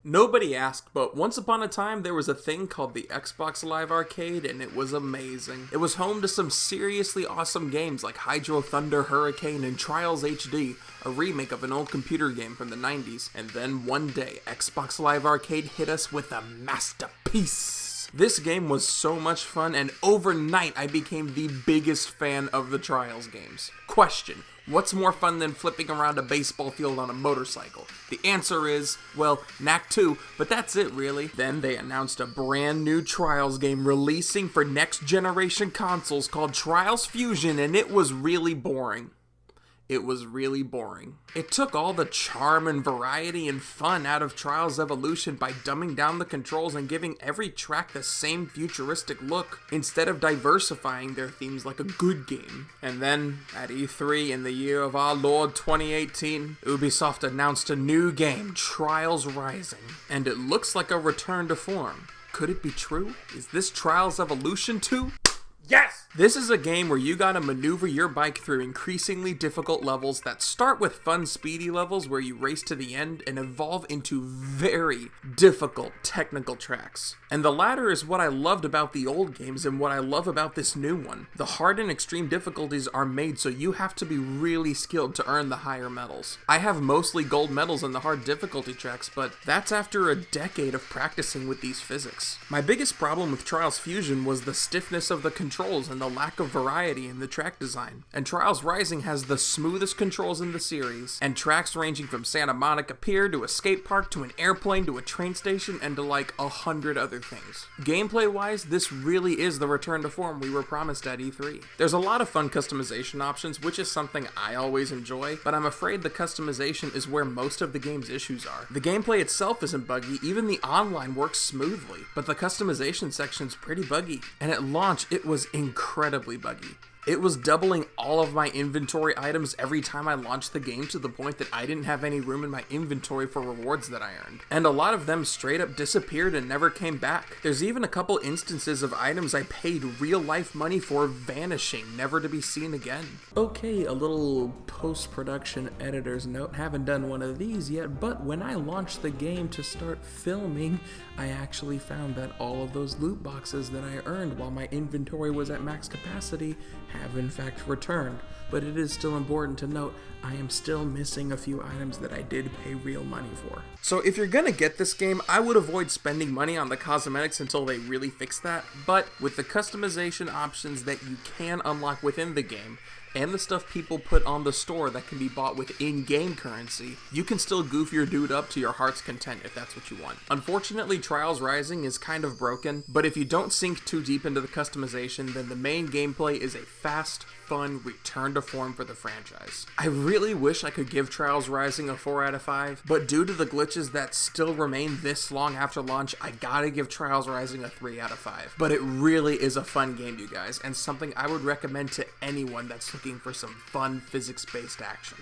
Nobody asked, but once upon a time there was a thing called the Xbox Live Arcade, and it was amazing. It was home to some seriously awesome games like Hydro Thunder Hurricane and Trials HD, a remake of an old computer game from the 90s. And then one day, Xbox Live Arcade hit us with a masterpiece. This game was so much fun, and overnight I became the biggest fan of the Trials games. Question: what's more fun than flipping around a baseball field on a motorcycle? The answer is, well, Knack 2, but that's it really. Then they announced a brand new Trials game releasing for next generation consoles called Trials Fusion, and it was really boring. It was really boring. It took all the charm and variety and fun out of Trials Evolution by dumbing down the controls and giving every track the same futuristic look, instead of diversifying their themes like a good game. And then, at E3 in the year of our Lord 2018, Ubisoft announced a new game, Trials Rising, and it looks like a return to form. Could it be true? Is this Trials Evolution 2? Yes! This is a game where you gotta maneuver your bike through increasingly difficult levels that start with fun, speedy levels where you race to the end and evolve into very difficult technical tracks. And the latter is what I loved about the old games and what I love about this new one. The hard and extreme difficulties are made so you have to be really skilled to earn the higher medals. I have mostly gold medals in the hard difficulty tracks, but that's after a decade of practicing with these physics. My biggest problem with Trials Fusion was the stiffness of the controls and the lack of variety in the track design. And Trials Rising has the smoothest controls in the series, and tracks ranging from Santa Monica Pier to a skate park to an airplane to a train station and to like 100 other things. Gameplay wise, this really is the return to form we were promised at E3. There's a lot of fun customization options, which is something I always enjoy, but I'm afraid the customization is where most of the game's issues are. The gameplay itself isn't buggy, even the online works smoothly, but the customization section's pretty buggy, and at launch it was incredibly buggy. It was doubling all of my inventory items every time I launched the game to the point that I didn't have any room in my inventory for rewards that I earned. And a lot of them straight up disappeared and never came back. There's even a couple instances of items I paid real life money for vanishing, never to be seen again. Okay, a little post-production editor's note. Haven't done one of these yet, but when I launched the game to start filming, I actually found that all of those loot boxes that I earned while my inventory was at max capacity have in fact returned, but it is still important to note I am still missing a few items that I did pay real money for. So if you're gonna get this game, I would avoid spending money on the cosmetics until they really fix that, but with the customization options that you can unlock within the game, and the stuff people put on the store that can be bought with in-game currency, you can still goof your dude up to your heart's content if that's what you want. Unfortunately, Trials Rising is kind of broken, but if you don't sink too deep into the customization, then the main gameplay is a fast, fun return to form for the franchise. I really wish I could give Trials Rising a 4 out of 5, but due to the glitches that still remain this long after launch, I gotta give Trials Rising a 3 out of 5. But it really is a fun game, you guys, and something I would recommend to anyone that's looking for some fun physics-based action.